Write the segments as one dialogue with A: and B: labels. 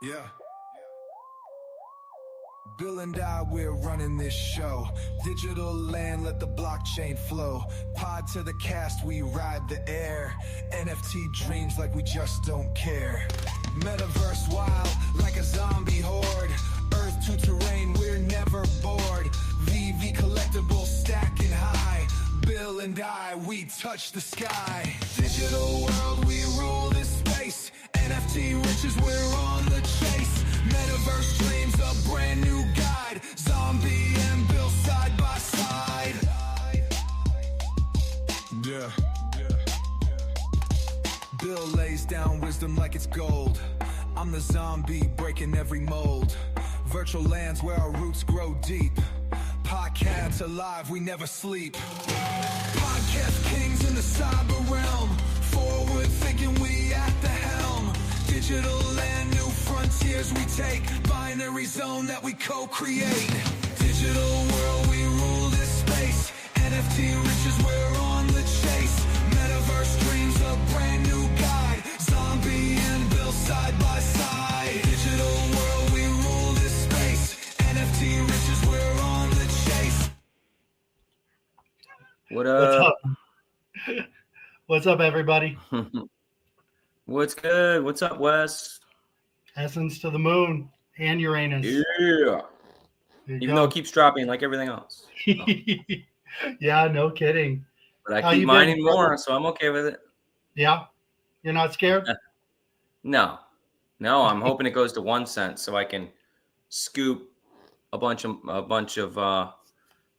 A: Yeah. Bill and I, we're running this show. Digital land, let the blockchain flow. Pod to the cast, we ride the air. NFT dreams like we just don't care. Metaverse wild, like a zombie horde. Earth to terrain, we're never bored. VeVe Collectibles stacking high. Bill and I, we touch the sky. Digital world, we rule this space. NFT riches, we're on the chase. Metaverse dreams, a brand new guide. Zombie and Bill side by side. Yeah. Bill lays down wisdom like it's gold. I'm the zombie breaking every mold. Virtual lands where our roots grow deep. Podcasts alive, we never sleep. Podcast kings in the cyber realm. Forward thinking, we at the helm. Digital land, new frontiers we take. Binary zone that we co-create. Digital world, we rule this space. NFT riches, we're on the chase. Metaverse dreams, a brand new guide. Zombie and Bill side by side. Digital world, we rule this space. NFT riches, we're on the chase.
B: What up?
C: What's up, everybody?
B: What's good? What's up, Wes?
C: Essence to the moon and Uranus.
B: Yeah. Even though it keeps dropping like everything else.
C: Yeah, no kidding.
B: But I keep mining more, so I'm okay with it.
C: Yeah? You're not scared?
B: No. I'm hoping it goes to 1 cent so I can scoop a bunch of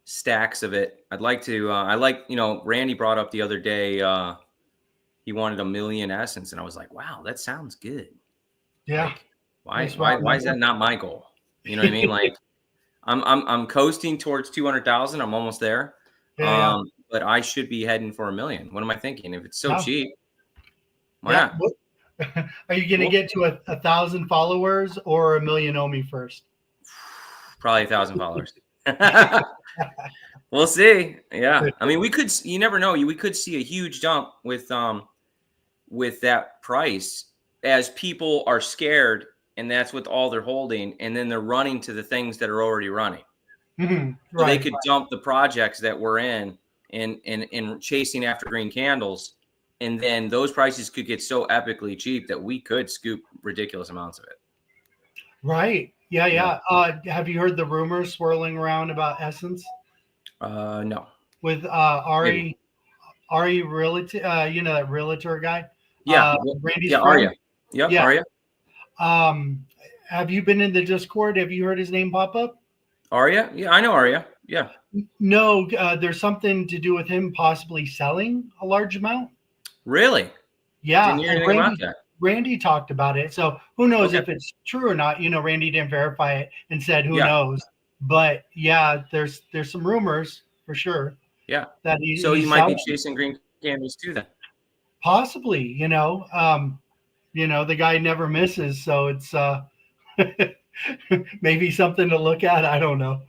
B: stacks of it. I'd like to. Randy brought up the other day. He wanted 1 million essence, and I was like, "Wow, that sounds good."
C: Yeah.
B: Like, why is that not my goal? You know what I mean? Like, I'm coasting towards 200,000. I'm almost there.
C: Yeah.
B: But I should be heading for 1 million. What am I thinking? If it's so cheap, why not?
C: Are you going to get to 1,000 followers or 1 million Omi first?
B: Probably 1,000 followers. We'll see. Yeah. I mean, you never know. We could see a huge jump with that price as people are scared, and that's what all they're holding. And then they're running to the things that are already running.
C: Mm-hmm.
B: So they could dump the projects that we're in and chasing after green candles. And then those prices could get so epically cheap that we could scoop ridiculous amounts of it.
C: Right. Yeah. Have you heard the rumors swirling around about Essence?
B: No.
C: With Ari Realtor, that realtor guy?
B: Yeah.
C: Randy's
B: friend? Arya. Yep,
C: yeah.
B: Arya.
C: Have you been in the Discord? Have you heard his name pop up?
B: Arya? Yeah, I know Arya. Yeah.
C: No, there's something to do with him possibly selling a large amount.
B: Really?
C: Yeah.
B: Didn't hear anything about that.
C: Randy talked about it. So who knows if it's true or not? Randy didn't verify it and said, who knows? But yeah, there's some rumors for sure.
B: Yeah.
C: That
B: he might be chasing green candles too then.
C: Possibly, the guy never misses. So it's maybe something to look at. I don't know.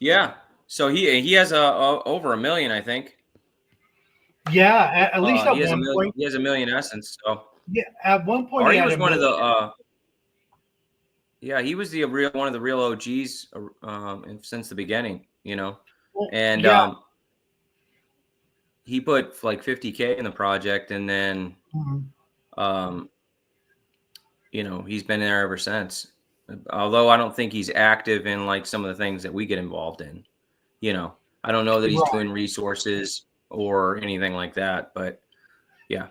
B: Yeah. So he has over 1 million, I think.
C: Yeah, at least at one point.
B: He has 1 million essence. So
C: yeah, at one point
B: Ari was one of the. He was one of the real OGs since the beginning. And he put like 50K in the project, and then he's been there ever since. Although I don't think he's active in like some of the things that we get involved in. I don't know that he's doing resources or anything like that, but yeah,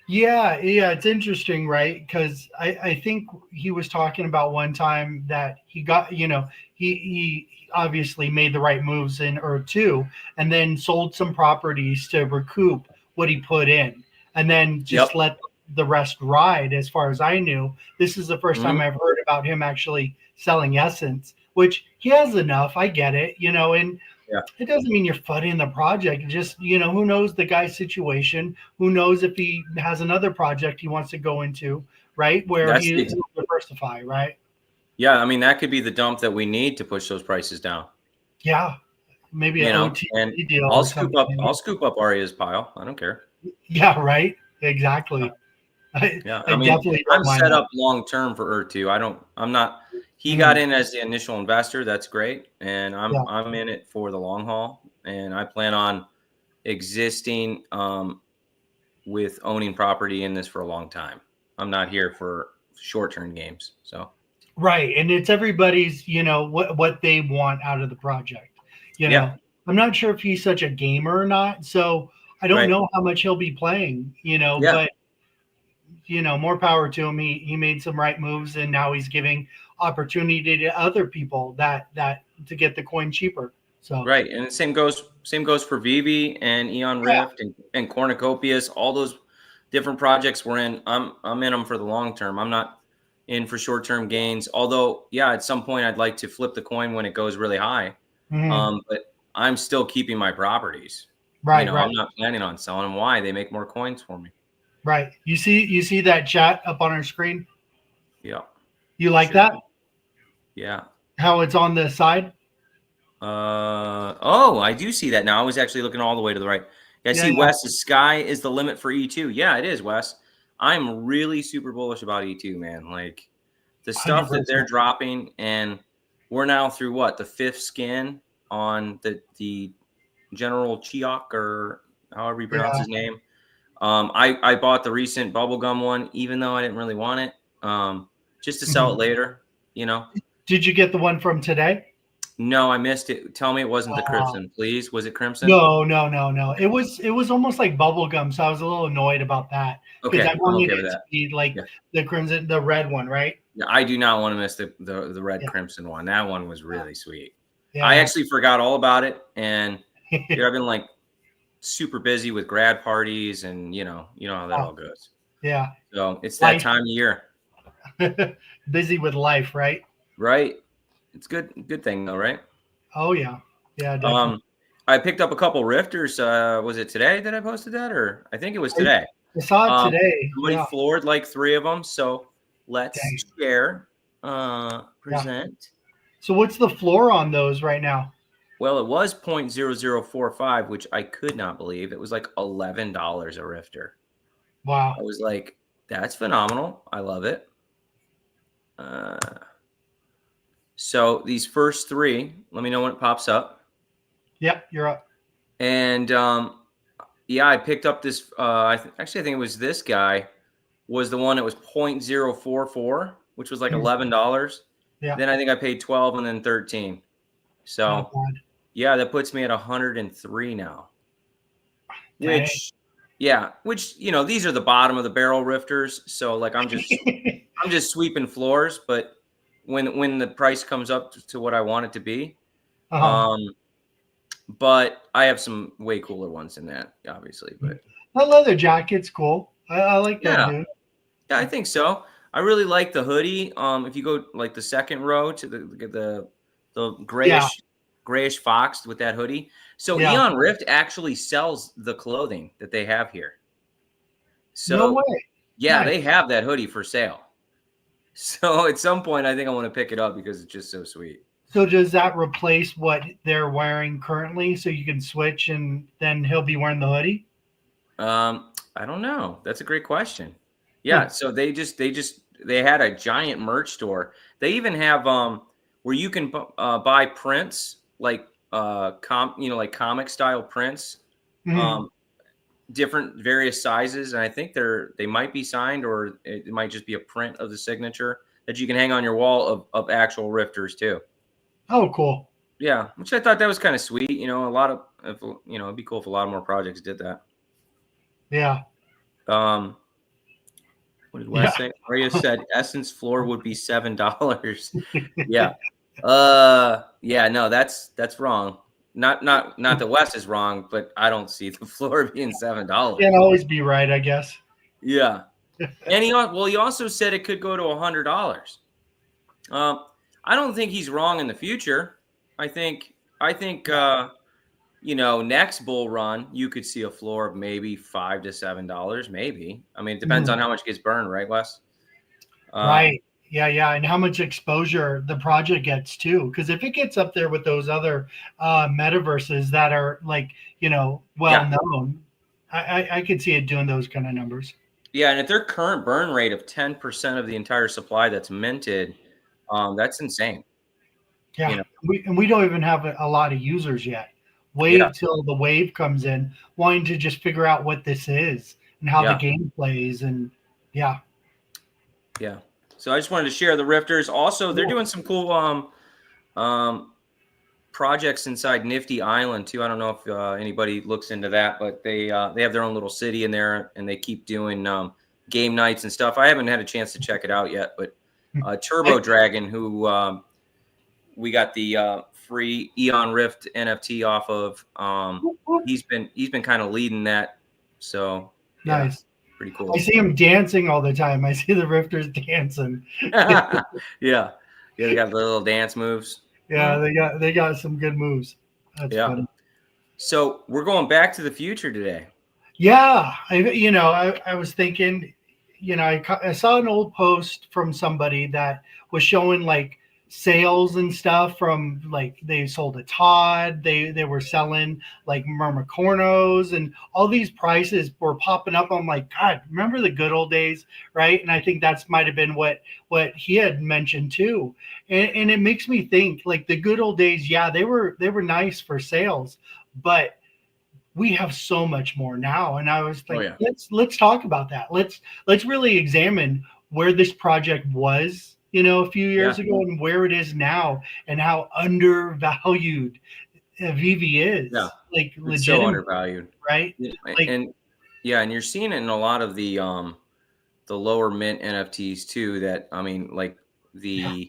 C: it's interesting, right? Because I think he was talking about one time that he got, he obviously made the right moves in or two, and then sold some properties to recoup what he put in, and then just let the rest ride. As far as I knew, this is the first time I've heard about him actually selling essence, which he has enough. I get it, and it doesn't mean you're funding the project. Just, who knows the guy's situation? Who knows if he has another project he wants to go into, right? Where he will diversify, right?
B: Yeah, I mean, that could be the dump that we need to push those prices down.
C: Yeah, maybe an OT deal.
B: I'll scoop up Arya's pile. I don't care.
C: Yeah, right. Exactly.
B: Yeah,
C: I
B: I mean,
C: definitely
B: I'm
C: don't mind
B: set
C: that.
B: up long term for Earth 2. I'm not. He got
C: Mhm.
B: in as the initial investor. That's great, and
C: Yeah.
B: I'm in it for the long haul, and I plan on existing with owning property in this for a long time. I'm not here for short-term games. So
C: Right. And it's everybody's, what they want out of the project. You
B: yeah,
C: know, I'm not sure if he's such a gamer or not. So I don't
B: right.
C: know how much he'll be playing,
B: Yeah,
C: but more power to him. He made some right moves and now he's giving opportunity to other people that to get the coin cheaper. So
B: right. And the same goes for VeVe and Eon
C: yeah.
B: Rift and Cornucopias. All those different projects we're in. I'm in them for the long term. I'm not in for short term gains. Although, yeah, at some point I'd like to flip the coin when it goes really high.
C: Mhm.
B: But I'm still keeping my properties.
C: Right, right,
B: I'm not planning on selling them. Why? They make more coins for me.
C: right. You see that chat up on our screen?
B: Yeah,
C: You like
B: sure.
C: that?
B: Yeah.
C: How it's on the side?
B: Oh, I do see that now. I was actually looking all the way to the right. Yeah, I
C: Yeah,
B: see
C: yeah.
B: Wes, the sky is the limit for E2. Yeah, it is, Wes. I'm really super bullish about E2, man. Like the stuff that they're
C: 100%.
B: dropping, and we're now through what, the fifth scan on the General Chiok, or however you pronounce
C: Yeah.
B: his name. I bought the recent bubblegum one, even though I didn't really want it. Just to sell it
C: Mhm.
B: later, you know.
C: Did you get the one from today?
B: No, I missed it. Tell me it wasn't the
C: Uh,
B: Crimson, please. Was it Crimson?
C: no, no, no, no. It was almost like bubble gum, so I was a little annoyed about that because I
B: Okay, I'm
C: wanted
B: okay with
C: it to
B: that.
C: be like
B: Yeah.
C: the crimson, the red one, right?
B: Yeah, I do not want to miss the red
C: Yeah,
B: crimson one. That one was really sweet. I
C: yeah,
B: actually forgot all about it, and dude, I've been like super busy with grad parties, and you know how that
C: yeah,
B: all goes.
C: yeah.
B: So it's that
C: Life,
B: time of year,
C: busy with life, right?
B: right? It's good thing though, right?
C: Oh yeah, yeah, definitely.
B: Um, I picked up a couple rifters. Was it today that I posted that, or I think it was
C: I,
B: today?
C: I saw it
B: Um,
C: today.
B: Somebody
C: Yeah,
B: floored like 3 of them. So let's
C: dang,
B: share,
C: yeah.
B: present.
C: So what's the floor on those right now?
B: Well, it was 0.0045, which I could not believe. It was like $11 a rifter.
C: Wow.
B: I was like, that's phenomenal. I love it. Uh, so these first 3, let me know when it pops up.
C: Yep, you're up.
B: And yeah, I picked up this. Actually, I think it was this guy was the one that was 0.044, which was like
C: Hmm.
B: $11.
C: Yeah,
B: Then I think I paid 12 and then 13.
C: not
B: So
C: bad.
B: yeah, that puts me at 103 now.
C: Dang.
B: Which these are the bottom of the barrel rifters. So like I'm just sweeping floors, but when the price comes up to what I want it to be,
C: Uh-huh.
B: um, but I have some way cooler ones than that, obviously. But
C: That leather jacket's cool. I like that,
B: yeah,
C: dude.
B: yeah, I think so. I really like the hoodie. If you go like the second row to the
C: Yeah,
B: grayish fox with that hoodie. So
C: yeah.
B: Eon Rift actually sells the clothing that they have here.
C: No
B: So
C: way.
B: yeah,
C: Nice.
B: they have that hoodie for sale. So at some point, I think I want to pick it up because it's just so sweet.
C: So does that replace what they're wearing currently so you can switch and then he'll be wearing the hoodie?
B: I don't know. That's a great question.
C: Huh.
B: Yeah, so they had a giant merch store. They even have where you can buy prints like like comic style prints,
C: Mhm.
B: um different various sizes, and I think they might be signed, or it might just be a print of the signature that you can hang on your wall of actual rifters too.
C: Oh, cool.
B: Yeah, which I thought that was kind of sweet. A lot of it'd be cool if a lot more projects did that.
C: Yeah.
B: Um, what did
C: Yeah.
B: Wes say? Arya said Essence floor would be $7. Yeah. Yeah, no, that's wrong. Not that Wes is wrong, but I don't see the floor being
C: Can't
B: $7.
C: always be right, I guess.
B: Yeah. And he also said it could go to $100. Um, I don't think he's wrong in the future. I think
C: Yeah.
B: next bull run you could see a floor of maybe $5 to $7, maybe. I mean, it depends on
C: Mhm.
B: how much gets burned, right, Wes? Um,
C: Right. Yeah, yeah. And how much exposure the project gets too. Because if it gets up there with those other metaverses that are like, well
B: yeah,
C: known, I could see it doing those kind of numbers.
B: Yeah, and at their current burn rate of 10% of the entire supply that's minted, that's insane. You
C: Yeah,
B: know,
C: we don't even have a lot of users yet.
B: yeah,
C: Wait till the wave comes in, wanting to just figure out what this is and how the
B: yeah,
C: game plays, and yeah,
B: yeah. So I just wanted to share the Rifters. Also, they're
C: cool.
B: doing some cool um, projects inside Nifty Island too. I don't know if anybody looks into that, but they have their own little city in there, and they keep doing game nights and stuff. I haven't had a chance to check it out yet, but Turbo
C: I,
B: Dragon, who we got the free Eon Rift NFT off of. He's been kind of leading that. So yeah,
C: nice.
B: pretty
C: I
B: cool.
C: see him dancing all the time. I see the Rifters dancing.
B: Yeah, yeah, they got the little dance moves.
C: Yeah, they got some good moves. That's
B: Yeah.
C: funny.
B: So we're going back to the future today.
C: Yeah, I was thinking, I saw an old post from somebody that was showing like sales and stuff from like they sold a Todd, they were selling like Mermicornos, and all these prices were popping up. I'm like, God, remember the good old days, right? And I think that's might have been what he had mentioned too. And it makes me think like the good old days, yeah, they were nice for sales, but we have so much more now. And I was
B: Oh
C: like,
B: yeah.
C: let's talk about that. Let's really examine where this project was, a few
B: Yeah.
C: years ago, and where it is now, and how undervalued VeVe is.
B: Yeah.
C: Like
B: It's so
C: legitimate,
B: undervalued.
C: right?
B: Yeah,
C: Like,
B: and yeah, and you're seeing it in a lot of the lower mint NFTs too. That I mean, like
C: yeah.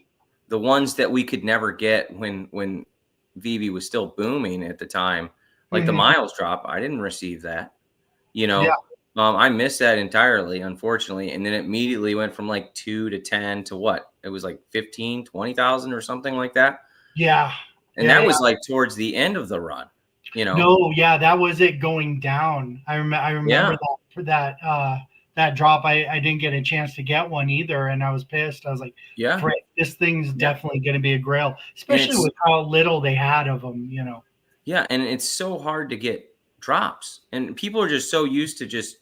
B: the ones that we could never get when VeVe was still booming at the time, like the
C: Mhm.
B: Miles drop. I didn't receive that. You
C: Yeah.
B: know, I missed that entirely, unfortunately. And then it immediately went from like 2 to 10 to what? It was like 15, 20,000 or something like that.
C: Yeah.
B: And
C: Yeah.
B: that
C: Yeah.
B: was like towards the end of the run. You know,
C: No, yeah, that was it going down. I remember
B: yeah,
C: that for that drop. I didn't get a chance to get one either, and I was pissed. I was like,
B: yeah,
C: frick, this thing's
B: yeah.
C: definitely going to be a grail,
B: And
C: especially
B: it's
C: with how little they had of them.
B: Yeah, and it's so hard to get drops. And people are just so used to just,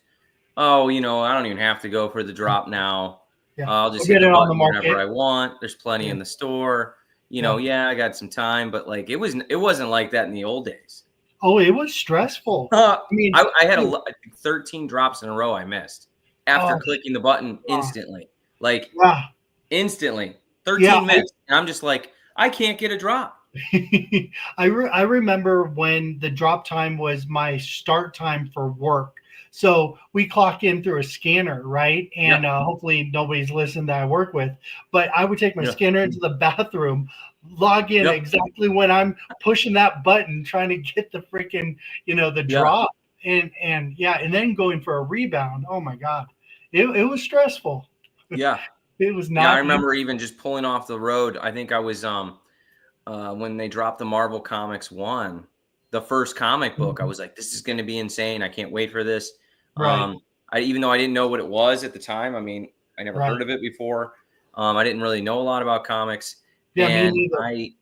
B: oh, I don't even have to go for the drop now.
C: Yeah,
B: I'll
C: we'll
B: just hit
C: get
B: the
C: it on the
B: button whenever
C: market.
B: I want. There's plenty
C: Yeah,
B: in the store.
C: yeah.
B: Yeah, I got some time, but like it wasn't like that in the old days.
C: Oh, it was stressful. I mean,
B: I had I think 13 drops in a row I missed after
C: oh,
B: clicking the button
C: yeah,
B: instantly. Like
C: yeah,
B: instantly.
C: yeah.
B: 13 missed. And I'm just like, I can't get a drop.
C: I remember when the drop time was my start time for work. So we clock in through a scanner, right?
B: Yeah.
C: And hopefully nobody's listened that I work with. But I would take my
B: Yeah.
C: scanner into the bathroom, log in
B: Yep.
C: exactly when I'm pushing that button, trying to get the freaking, the
B: Yeah.
C: drop. And yeah, and then going for a rebound. Oh my God. It was stressful.
B: Yeah.
C: It was
B: Yeah. I
C: not easy.
B: remember even just pulling off the road. I think I was when they dropped the Marvel Comics 1, the first comic book. I was like, this is going to be insane. I can't wait for this.
C: Right.
B: Even though I didn't know what it was at the time. I mean, I never
C: Right.
B: heard of it before. I didn't really know a lot about comics.
C: Yeah, me
B: And
C: neither.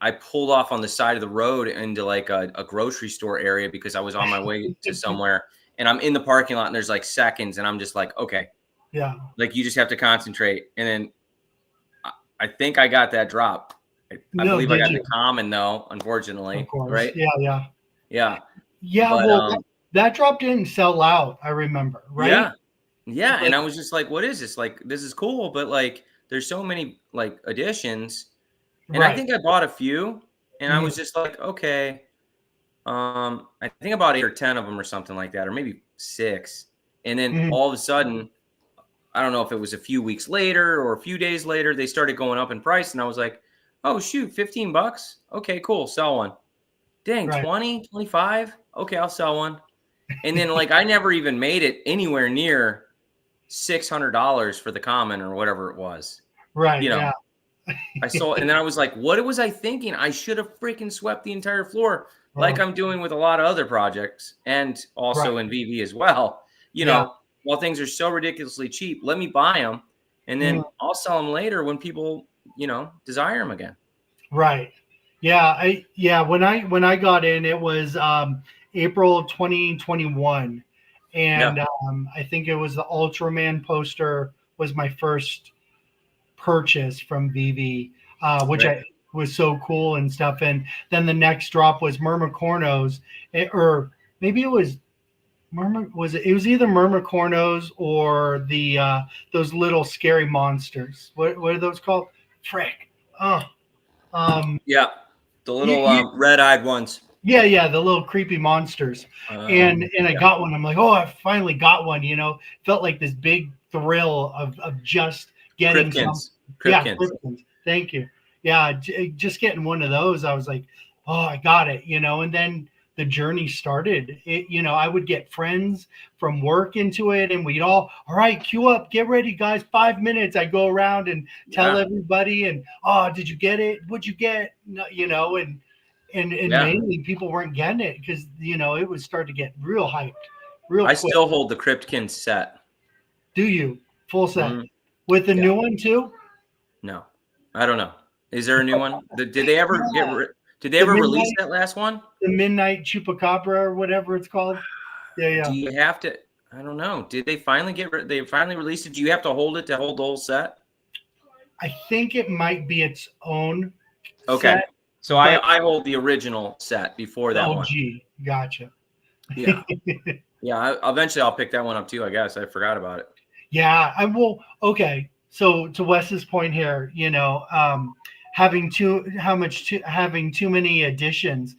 B: I pulled off on the side of the road into like a grocery store area because I was on my way to somewhere, and I'm in the parking lot and there's like seconds, and I'm just like, okay,
C: Yeah.
B: like you just have to concentrate. And then I think I got that drop. I
C: No,
B: believe I
C: did
B: got
C: you?
B: the common though, unfortunately.
C: Of course.
B: Right?
C: Yeah, yeah.
B: Yeah.
C: Yeah,
B: But
C: well, that drop didn't sell out, I remember, right?
B: yeah. Yeah. And
C: Like,
B: I was just like, what is this? Like, this is cool, but like there's so many like additions. And I
C: right.
B: think I bought a few, and I
C: Mhm,
B: was just like, okay. I think about 8 or 10 of them or something like that, or maybe 6. And then
C: mhm.
B: all of a sudden, I don't know if it was a few weeks later or a few days later, they started going up in price. And I was like, oh, shoot, $15. Okay, cool. Sell one. Dang,
C: Right.
B: 20, 25. Okay, I'll sell one. And then like, I never even made it anywhere near $600 for the common or whatever it was.
C: Right,
B: You know,
C: yeah.
B: I saw, and then I was like, what was I thinking? I should have freaking swept the entire floor like
C: Oh,
B: I'm doing with a lot of other projects and also
C: right.
B: in VeVe as well.
C: Yeah.
B: While things are so ridiculously cheap, let me buy them and
C: Mhm,
B: then I'll sell them later when people, desire them again.
C: right. Yeah, when I got in, it was April 2021. and
B: Yeah.
C: I think it was the Ultraman poster was my first purchase from VeVe, which
B: Right.
C: I was so cool and stuff. And then the next drop was Myrmicornos, or maybe it was it was either Myrmicornos or the those little scary monsters. What are those called? Frick. Oh, um,
B: Yeah. The
C: you,
B: little
C: you,
B: red-eyed ones.
C: yeah, the little creepy monsters. And I
B: Yeah.
C: got one. I'm like, oh, I finally got one. Felt like this big thrill of just getting some.
B: Kripkins.
C: Yeah,
B: Kripkins.
C: Clifton's. Thank you. Yeah, just getting one of those. I was like, oh, I got it. And then the journey started. I would get friends from work into it, and we'd all right, queue up, get ready, guys. 5 minutes. I go around and tell
B: Yeah.
C: everybody, and oh, did you get it? What'd you get? No, and
B: Yeah.
C: mainly people weren't getting it because it was starting to get real hyped, real
B: I
C: quick.
B: still hold the Kripkin set.
C: Do you full set
B: Mhm.
C: with the
B: Yeah.
C: new one too?
B: No, I don't know. Is there a new one? Did they ever Did they
C: The
B: ever release
C: midnight,
B: that last one?
C: the midnight chupacabra or whatever it's called. Yeah.
B: Do you have to? I don't know. Did they finally they finally released it? Do you have to hold it to hold the whole set?
C: I think it might be its own
B: Okay.
C: set.
B: So
C: but
B: I hold the original set before that one.
C: OG. Gotcha.
B: Yeah. Yeah. Eventually I'll pick that one up too, I guess. I forgot about it.
C: Yeah, I will. Okay, so to Wes's point here, having having too many additions,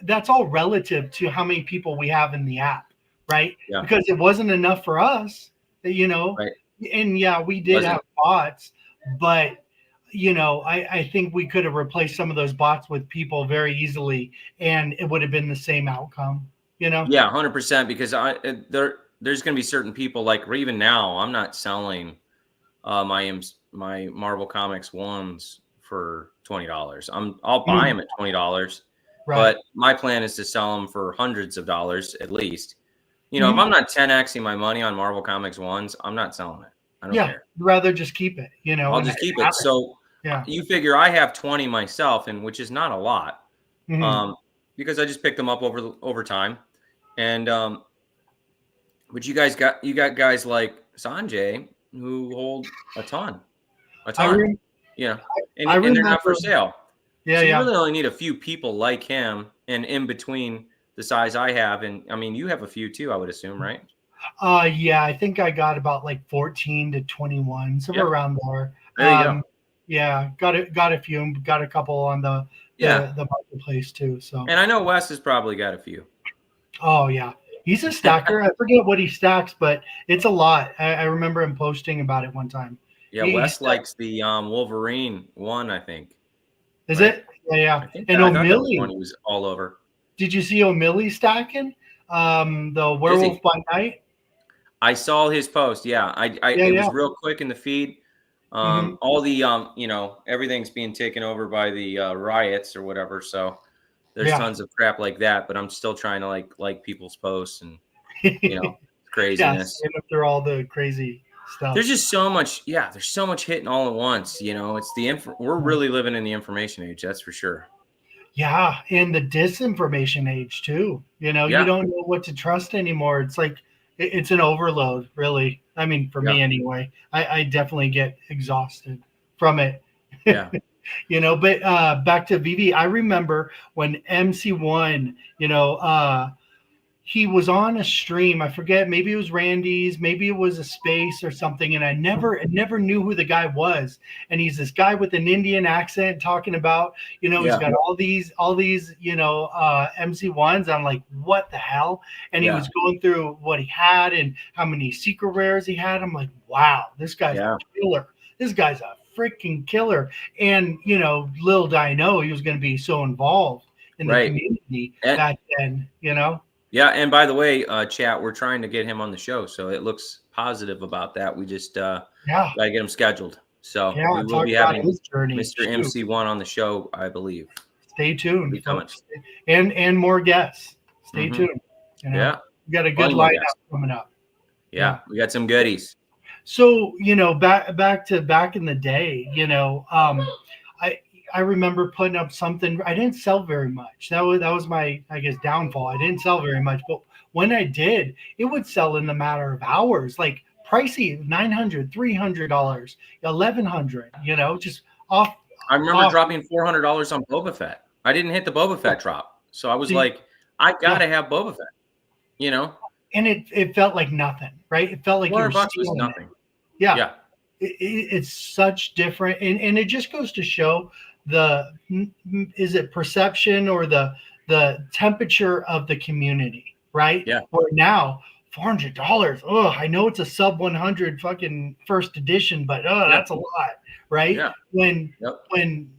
C: that's all relative to how many people we have in the app, right?
B: Yeah.
C: Because it wasn't enough for us,
B: Right.
C: and yeah, we did
B: Wasn't.
C: have bots, but I think we could have replaced some of those bots with people very easily, and it would have been the same outcome.
B: Yeah, 100%. Because there's going to be certain people like even now I'm not selling my Marvel Comics ones for $20. I'll buy them at $20,
C: Right.
B: but my plan is to sell them for hundreds of dollars at least. If
C: Mhm.
B: I'm not 10xing my money on Marvel Comics ones, I'm not selling it. I don't care.
C: Rather just keep it.
B: I'll
C: and
B: just keep
C: have
B: it. So
C: Yeah.
B: you figure I have 20 myself, and which is not a lot,
C: Mhm.
B: because I just picked them up over time. And but you got guys like Sanjay who hold a ton, and
C: I
B: they're not for
C: remember.
B: sale.
C: Yeah,
B: So you
C: yeah.
B: really only need a few people like him, and in between the size I have, and I mean you have a few too, I would assume, right?
C: Yeah, I think I got about like 14 to 21, somewhere
B: Yep.
C: around there.
B: There you go.
C: Yeah, got a few, got a couple on the
B: Yeah.
C: the marketplace too. So,
B: And I know Wes has probably got a few.
C: oh yeah, he's a stacker. I forget what he stacks, but it's a lot. I remember him posting about it one time.
B: Yeah, Wes likes the Wolverine one, I think.
C: Is
B: right?
C: it? Yeah.
B: I think
C: And
B: I thought that was
C: O'Malley,
B: one he was all over.
C: did you see O'Malley stacking? The Werewolf by Night.
B: I saw his post. Yeah, it was real quick in the feed. All the everything's being taken over by the riots or whatever. So there's tons of crap like that. But I'm still trying to like people's posts and craziness.
C: Yeah, through all the crazy stuff.
B: There's just so much. Yeah, there's so much hitting all at once. It's we're really living in the information age. That's for sure.
C: Yeah, and the disinformation age too. You don't know what to trust anymore. It's like it's an overload, really. I mean, for me anyway. I definitely get exhausted from it.
B: Yeah.
C: But back to VeVe, I remember when MC1, he was on a stream. I forget, maybe it was Randy's, maybe it was a space or something, and I never knew who the guy was. And he's this guy with an Indian accent talking about, he's got all these MC1s. I'm like, what the hell? And he was going through what he had and how many secret rares he had. I'm like, wow, this guy's a killer. This guy's a freaking killer. And little did I know he was going to be so involved in the community back then.
B: Yeah, and by the way, chat, we're trying to get him on the show, so it looks positive about that. We just gotta get him scheduled. So we will be having Mr. MC1 on the show, I believe.
C: Stay tuned, folks. And more guests. Stay tuned. We got a good lineup coming up.
B: Yeah, we got some goodies.
C: So back in the day, I remember putting up something. I didn't sell very much. That was my, I guess, downfall. I didn't sell very much. But when I did, it would sell in the matter of hours, like pricey, $900, $300, $1,100. Just off.
B: I remember
C: off.
B: dropping $400 on Boba Fett. I didn't hit the Boba Fett drop, so I was
C: See,
B: like, I gotta have Boba Fett.
C: And it felt like nothing, right? It felt like you were
B: $400 was
C: stealing
B: nothing.
C: it. Yeah.
B: Yeah.
C: It's such different, and it just goes to show is it perception or the temperature of the community, right?
B: Yeah.
C: Where now $400, I know it's a sub 100 fucking first edition, but that's a lot, right?
B: Yeah.
C: When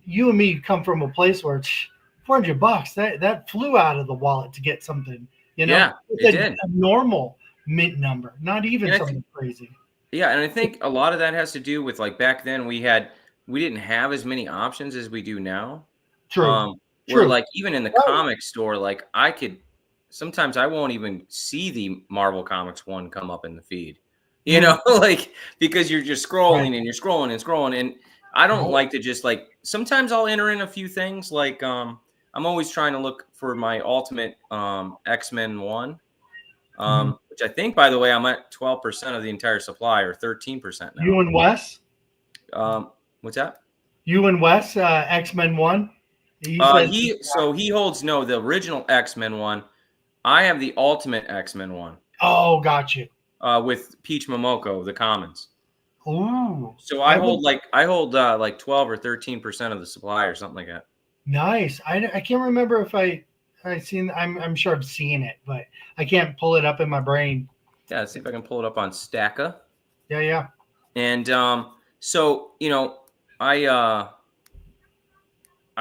C: you and me come from a place where it's $400, that flew out of the wallet to get something,
B: Yeah,
C: it's a normal mint number, not even something crazy.
B: Yeah, and I think a lot of that has to do with, like, back then we didn't have as many options as we do now.
C: True.
B: Where, like, even in the comic store, like, sometimes I won't even see the Marvel Comics one come up in the feed, like, because you're just scrolling and you're scrolling and scrolling. And I don't like to just, like, sometimes I'll enter in a few things. Like, I'm always trying to look for my ultimate X-Men one. Which I think, by the way, I'm at 12% of the entire supply, or 13% now.
C: You and Wes?
B: What's that?
C: You and Wes, X-Men 1?
B: He holds the original X-Men one. I have the ultimate X-Men one.
C: Oh, got you.
B: With Peach Momoko, the commons.
C: Ooh.
B: So I hold like 12 or 13% of the supply or something like that.
C: Nice. I can't remember if I'm sure I've seen it, but I can't pull it up in my brain.
B: Yeah, let's see if I can pull it up on Stacka.
C: Yeah.
B: And so I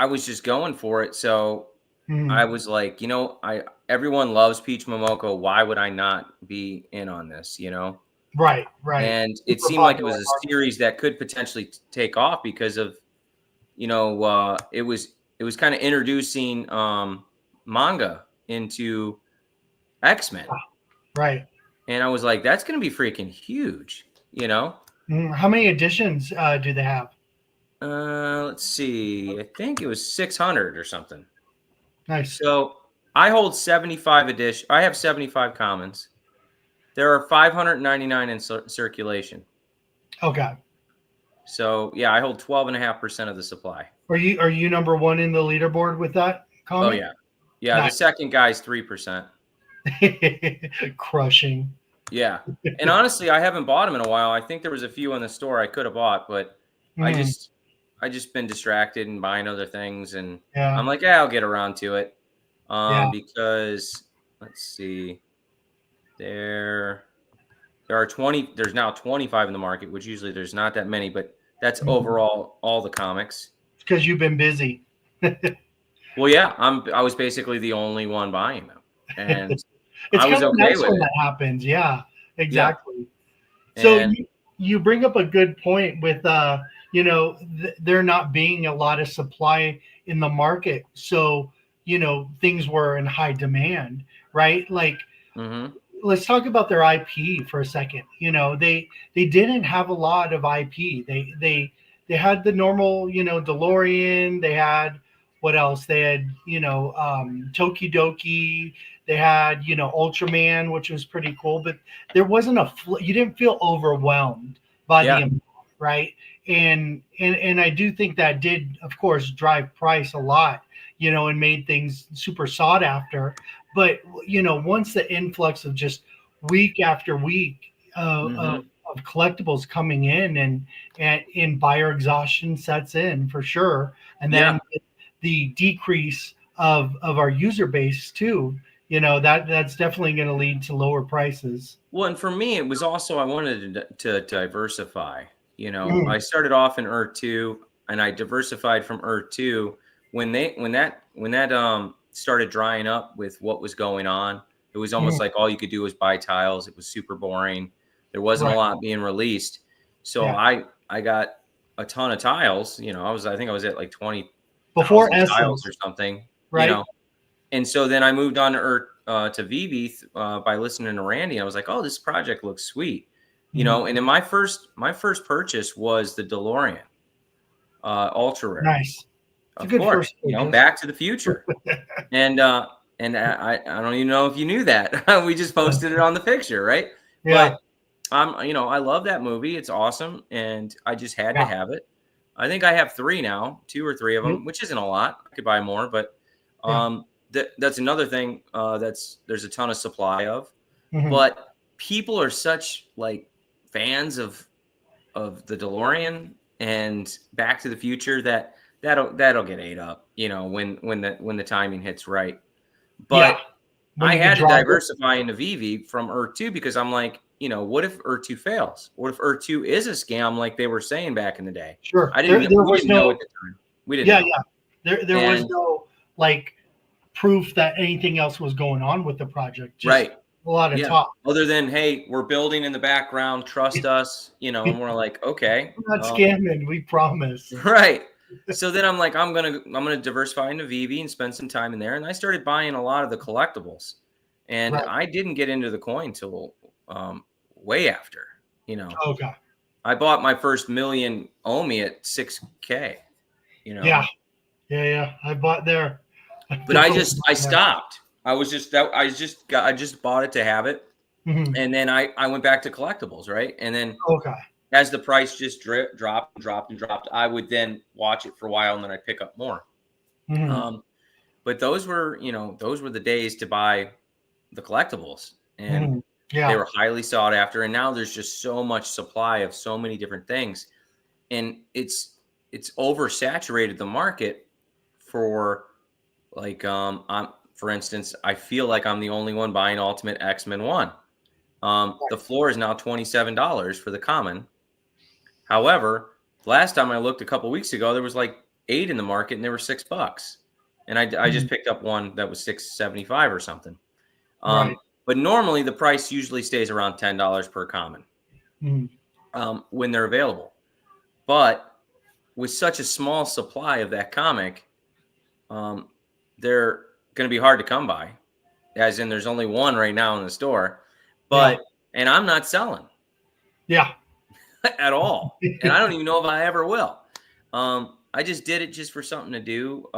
B: was just going for it. So I was like, everyone loves Peach Momoko. Why would I not be in on this?
C: Right.
B: And it seemed like it was a series that could potentially take off because of, it was kind of introducing manga into X-Men.
C: Right.
B: And I was like, that's going to be freaking huge,
C: How many editions do they have?
B: Let's see. I think it was 600 or something.
C: Nice.
B: So I hold 75 edition. I have 75 commons. There are 599 in circulation.
C: Okay.
B: So yeah, I hold 12.5% of the supply.
C: Are you number one in the leaderboard with that comic?
B: Oh yeah. Yeah. Nice. The second guy's 3%.
C: Crushing.
B: Yeah. And honestly, I haven't bought them in a while. I think there was a few in the store I could have bought, but I just been distracted and buying other things, and I'm like, I'll get around to it. Because let's see, there are 20. There's now 25 in the market, which usually there's not that many, but that's overall all the comics.
C: It's because you've been busy.
B: Well, yeah, I was basically the only one buying them, and
C: it's
B: I was okay
C: nice
B: with
C: when
B: it.
C: that happens. Yeah, exactly.
B: Yeah.
C: So you bring up a good point with there not being a lot of supply in the market, so things were in high demand, right? Like, let's talk about their IP for a second. They didn't have a lot of IP. They had the normal, DeLorean. They had what else? They had Tokidoki. They had Ultraman, which was pretty cool. But there wasn't you didn't feel overwhelmed by the amount, right? And I do think that did, of course, drive price a lot, and made things super sought after. But once the influx of just week after week of collectibles coming in and buyer exhaustion sets in for sure, and then the decrease of our user base too, that's definitely going to lead to lower prices.
B: Well, and for me, it was also I wanted to diversify. I started off in Earth 2, and I diversified from Earth 2 when that started drying up with what was going on. It was almost like all you could do was buy tiles. It was super boring. There wasn't a lot being released. So I got a ton of tiles. I think I was at like 20
C: before
B: tiles or something.
C: Right.
B: And so then I moved on to Earth to VeVe by listening to Randy. I was like, oh, this project looks sweet. And then my first purchase was the DeLorean ultra rare.
C: Nice.
B: Of course, Back to the Future. And And I don't even know if you knew that. We just posted it on the picture, right?
C: Yeah.
B: But I love that movie. It's awesome, and I just had to
C: Yeah.
B: have it. I think I have 3 now, 2 or 3 of
C: Mhm.
B: them, which isn't a lot. I could buy more, but
C: Yeah.
B: that's another thing there's a ton of supply of.
C: Mhm.
B: But people are such like fans of the DeLorean and Back to the Future that'll get ate up, when the timing hits right.
C: Yeah.
B: But
C: When
B: I
C: you could
B: had to
C: drive it.
B: diversify into VeVe from Earth 2 because I'm like, what if Earth 2 fails? What if Earth 2 is a scam like they were saying back in the day?
C: Sure.
B: I
C: There
B: didn't we
C: was
B: didn't know
C: no.
B: at the time. We didn't
C: Yeah.
B: know.
C: Yeah. There was
B: And
C: no like proof that anything else was going on with the project. Just
B: right.
C: a lot of
B: Yeah.
C: talk.
B: Other than, hey, we're building in the background, trust us, and we're like, okay.
C: We're not scamming. We promise.
B: Right. So then I'm like, I'm gonna diversify into VeVe and spend some time in there. And I started buying a lot of the collectibles. And
C: Right.
B: I didn't get into the coin till way after.
C: Okay.
B: I bought my first million Omi at 6K,
C: Yeah. Yeah. Yeah. I bought there.
B: But I stopped. I just bought it to have it.
C: Mhm.
B: And then I went back to collectibles, right? And then
C: Okay.
B: as the price just dropped, I would then watch it for a while and then I'd pick up more.
C: Mhm.
B: But those were the days to buy the collectibles, and
C: Mhm.
B: they
C: Yeah.
B: were highly sought after. And now there's just so much supply of so many different things, and it's oversaturated the market for like for instance, I feel like I'm the only one buying Ultimate X-Men 1. The floor is now $27 for the common. However, last time I looked a couple weeks ago, there was like 8 in the market and they were $6. And I just
C: Mhm.
B: picked up one that was $6.75 or something.
C: Right.
B: But normally the price usually stays around $10 per common
C: Mhm.
B: when they're available. But with such a small supply of that comic, they're going to be hard to come by. As in, there's only one right now in the store.
C: Yeah.
B: And I'm not selling
C: Yeah.
B: at all. And I don't even know if I ever will. I just did it just for something to do,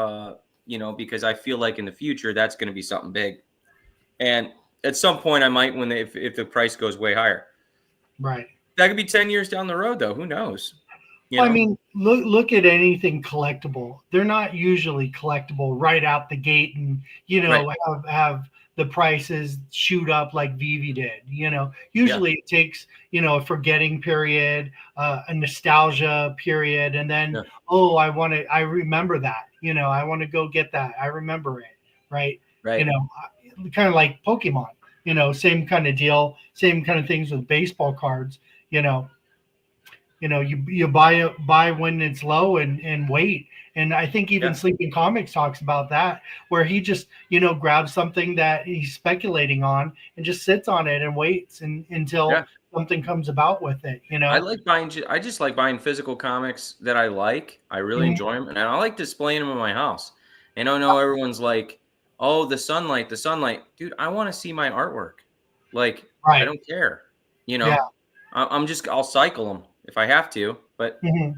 B: because I feel like in the future that's going to be something big. And at some point I might if the price goes way higher.
C: Right.
B: That could be 10 years down the road though. Who knows?
C: Well, I mean, look at anything collectible. They're not usually collectible right out the gate, and
B: Right.
C: have the prices shoot up like VeVe did.
B: Yeah.
C: Usually it takes a forgetting period, a nostalgia period, and then
B: Yeah.
C: I remember that. I want to go get that. I remember it. Right.
B: Right.
C: Kind of like Pokemon. Same kind of deal. Same kind of things with baseball cards. You buy when it's low and wait. And I think even
B: Yeah.
C: Sleeping Comics talks about that, where he just grabs something that he's speculating on and just sits on it and waits until
B: Yeah.
C: something comes about with it.
B: I just like buying physical comics that I like. I really
C: Mhm.
B: enjoy them, and I like displaying them in my house. And I know everyone's like, "Oh, the sunlight, dude." I want to see my artwork. Like, I
C: Right.
B: don't care.
C: Yeah.
B: I'll cycle them if I have to, but
C: Mhm.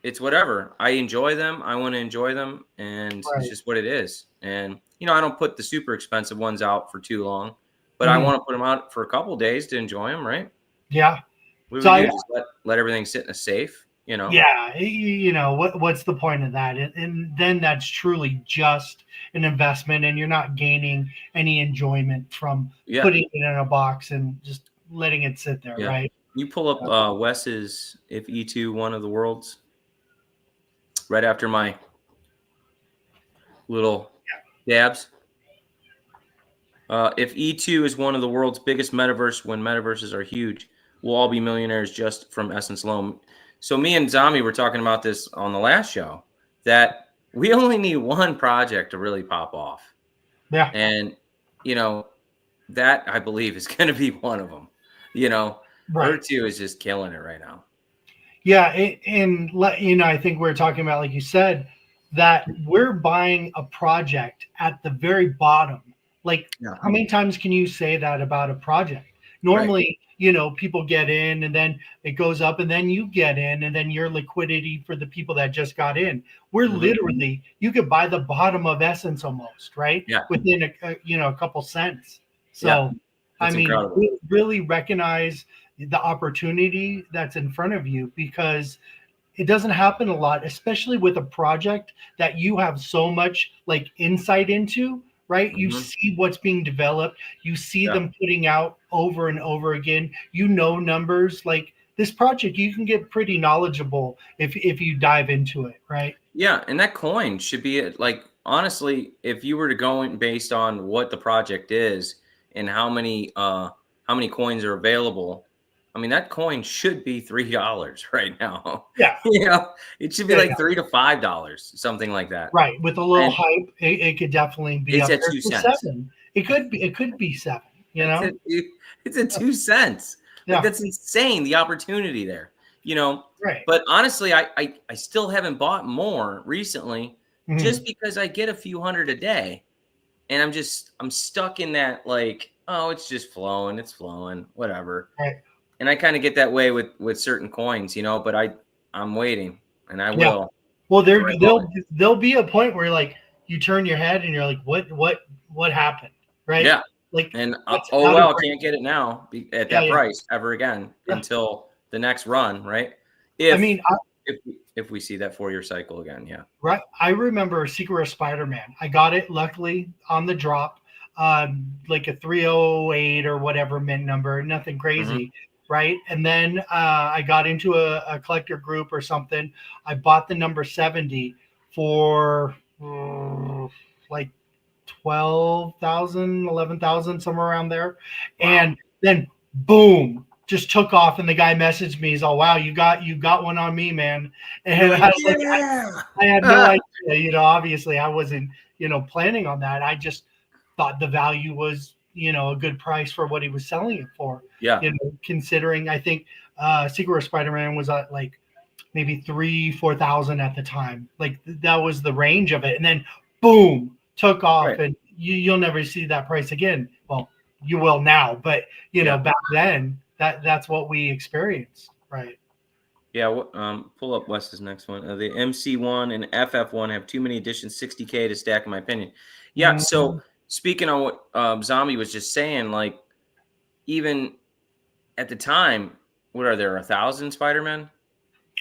B: it's whatever. I enjoy them. I want to enjoy them, and it's
C: Right.
B: just what it is. And I don't put the super expensive ones out for too long, but I
C: Mhm.
B: want to put them out for a couple days to enjoy them, right?
C: Yeah.
B: What do
C: So
B: we do? Just let everything sit in a safe,
C: yeah, what's the point of that? And then that's truly just an investment, and you're not gaining any enjoyment from
B: Yeah,
C: putting it in a box and just letting it sit there,
B: yeah.
C: right?
B: You pull up Wes's if E2 one of the worlds right after my little dabs. If E2 is one of the world's biggest metaverse, when metaverses are huge, we'll all be millionaires just from Essence alone. So me and Zami were talking about this on the last show, that we only need one project to really pop off.
C: Yeah.
B: And, that I believe is going to be one of them.
C: Right.
B: Earth 2 is just killing it right now.
C: Yeah, I think we're talking about, like you said, that we're buying a project at the very bottom. Like,
B: Yeah.
C: how many times can you say that about a project? Normally, people get in and then it goes up and then you get in and then your liquidity for the people that just got in. We're literally, you could buy the bottom of Essence almost, right?
B: Yeah.
C: Within a couple cents. So,
B: Yeah.
C: I mean,
B: incredible.
C: we really recognize the opportunity that's in front of you, because it doesn't happen a lot, especially with a project that you have so much like insight into, right? You see what's being developed, you see them putting out over and over again, numbers. Like this project, you can get pretty knowledgeable if you dive into it, right?
B: Yeah, and that coin should be like, honestly, if you were to go in based on what the project is and how many coins are available, I mean, that coin should be $3 right now.
C: Yeah.
B: It should be like $3 to $5, something like that.
C: Right. With a little hype, it could definitely be
B: it's
C: up
B: at
C: there
B: 2
C: to
B: cents.
C: 7. It could be 7,
B: It's at 2 cents. Like, that's insane, the opportunity there.
C: Right.
B: But honestly, I still haven't bought more recently, just because I get a few hundred a day, and I'm stuck in that, like, oh, it's just flowing, whatever.
C: Right.
B: And I kind of get that way with certain coins, but I'm waiting, and I will.
C: Well, there'll be a point where like you turn your head and you're like, what happened, right?
B: Yeah.
C: Like,
B: and can't get it now at that price ever again until the next run, right? If we see that 4-year cycle again,
C: Right. I remember Secret of Spider-Man. I got it luckily on the drop, like a 308 or whatever mint number, nothing crazy. Right. And then I got into a collector group or something. I bought the number 70 for like 12,000, 11,000, somewhere around there. Wow. And then boom, just took off. And the guy messaged me. He's all, wow, you got one on me, man. And I was like, I had no idea, obviously I wasn't, planning on that. I just thought the value was, a good price for what he was selling it for.
B: Yeah.
C: Considering I think Secret of Spider-Man was at like maybe 3,000-4,000 at the time. Like that was the range of it. And then boom, took off, and you'll never see that price again. Well, you will now, but back then that's what we experienced. Right.
B: Yeah. Pull up Wes's next one. The MC1 and FF1 have too many editions, 60K to stack, in my opinion. Yeah. So speaking on what Zombie was just saying, like, even at the time, what are there, 1,000 Spider-Man?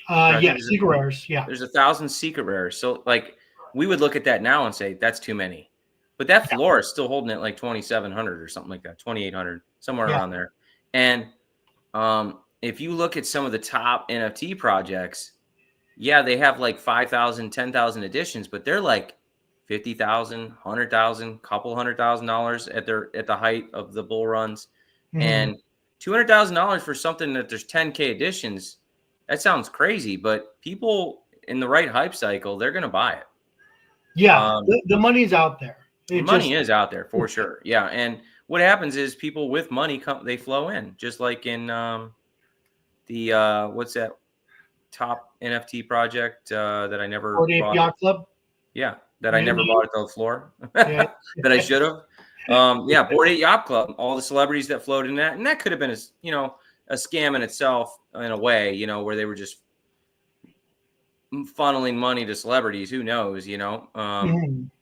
C: Secret rares. Yeah.
B: There's 1,000 secret rares. So, like, we would look at that now and say, that's too many. But that floor is still holding it like 2,700 or something like that, 2,800, somewhere around there. And if you look at some of the top NFT projects, they have like 5,000, 10,000 editions, but they're like 50,000, 100,000, couple $100,000 at the height of the bull runs, and $200,000 for something that there's 10K editions. That sounds crazy, but people in the right hype cycle, they're going to buy it.
C: Yeah, the money's out there.
B: Money is out there for sure. Yeah, and what happens is people with money they flow in, just like in the what's that top NFT project that I never bought.
C: Yacht Club.
B: Yeah. That I never bought at the floor that I should have. Bored Ape Yacht Club, all the celebrities that flowed in that. And that could have been a scam in itself in a way, where they were just funneling money to celebrities. Who knows,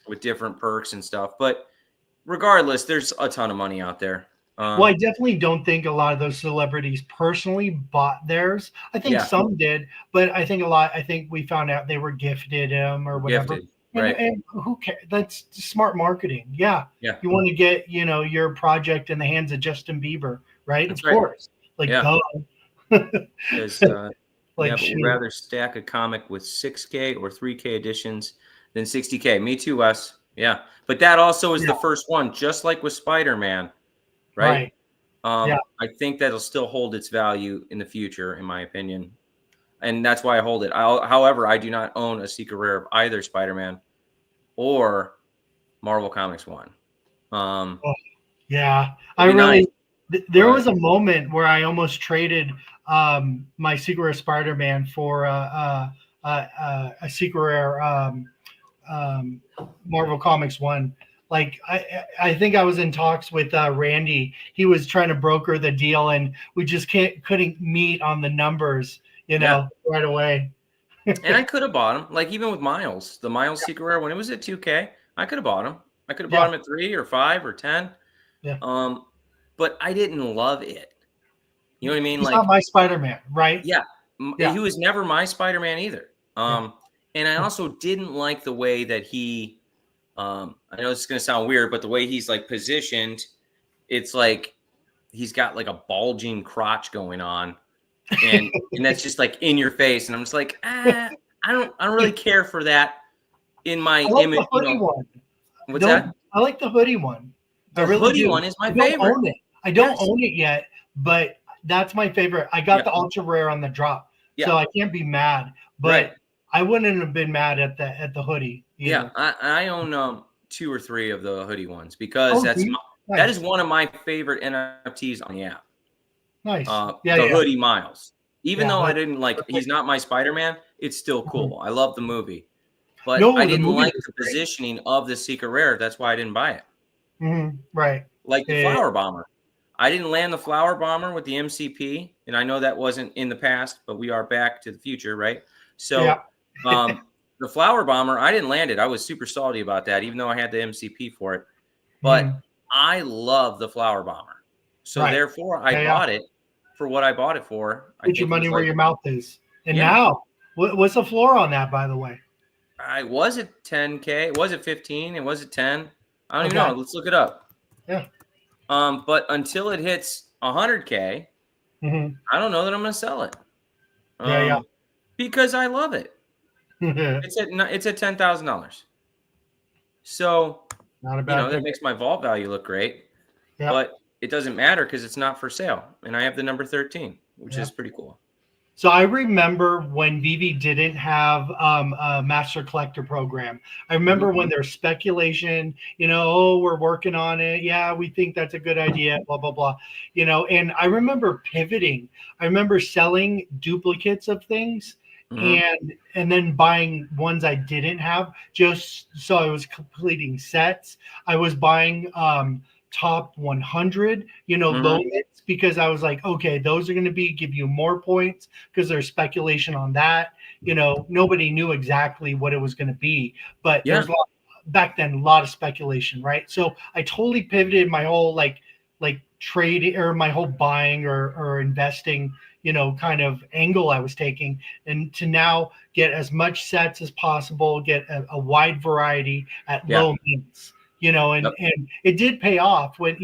B: with different perks and stuff. But regardless, there's a ton of money out there.
C: Well, I definitely don't think a lot of those celebrities personally bought theirs. I think some did, but I think we found out they were gifted them or whatever.
B: Gifted. Right.
C: And who cares? That's smart marketing. Yeah. You want to get, your project in the hands of Justin Bieber, right?
B: That's
C: of course. Like, duh.
B: Because, but we'd rather stack a comic with 6K or 3K editions than 60K. Me too, Wes. Yeah. But that also is the first one, just like with Spider-Man, right? I think that'll still hold its value in the future, in my opinion. And that's why I hold it. However, I do not own a secret rare of either Spider-Man or Marvel Comics 1.
C: There was a moment where I almost traded my secret rare Spider-Man for a secret rare Marvel Comics 1. Like I think I was in talks with Randy. He was trying to broker the deal, and we just couldn't meet on the numbers, right away.
B: And I could have bought him, like even with Miles, the Miles Secret Rare when it was at 2K, I could have bought him. I could have bought him at 3 or 5 or 10.
C: Yeah.
B: But I didn't love it. You know what I mean?
C: He's
B: like
C: not my Spider-Man, right?
B: Yeah. He was never my Spider-Man either. And I also didn't like the way that he, I know this is going to sound weird, but the way he's like positioned, it's like he's got like a bulging crotch going on. And that's just like in your face. And I'm just like, I don't really care for that in my image.
C: The hoodie one.
B: What's that?
C: I like the hoodie one.
B: The hoodie one is my favorite.
C: I don't own it yet, but that's my favorite. I got the ultra rare on the drop, so I can't be mad. But I wouldn't have been mad at the hoodie either.
B: Yeah, I own 2 or 3 of the hoodie ones because that is one of my favorite NFTs on the app.
C: Nice.
B: The hoodie Miles. Even though I didn't like, he's not my Spider-Man, it's still cool. I love the movie. But I didn't like the positioning of the Secret Rare. That's why I didn't buy it.
C: Right.
B: Like the Flower Bomber. I didn't land the Flower Bomber with the MCP. And I know that wasn't in the past, but we are back to the future, right? So the Flower Bomber, I didn't land it. I was super salty about that, even though I had the MCP for it. But I love the Flower Bomber. So therefore, I bought it for what I bought it for.
C: Put your money where your mouth is. And now, what's the floor on that, by the way?
B: I was at 10K. Was it 15? It was at 10. I don't even know. Let's look it up.
C: Yeah.
B: But until it hits 100K, I don't know that I'm going to sell it. Because I love it. It's at $10,000. So,
C: not a bad
B: that makes my vault value look great. Yep. But it doesn't matter because it's not for sale. And I have the number 13, which is pretty cool.
C: So I remember when VeVe didn't have a master collector program. I remember when there's speculation, we're working on it. Yeah, we think that's a good idea, blah, blah, blah. And I remember pivoting. I remember selling duplicates of things and then buying ones I didn't have just so I was completing sets. I was buying top 100, low hits, because I was like, okay, those are going to give you more points because there's speculation on that. Nobody knew exactly what it was going to be, but there's back then a lot of speculation, right? So I totally pivoted my whole like trade or my whole buying or investing, kind of angle I was taking, and to now get as much sets as possible, get a wide variety at low means. And it did pay off when,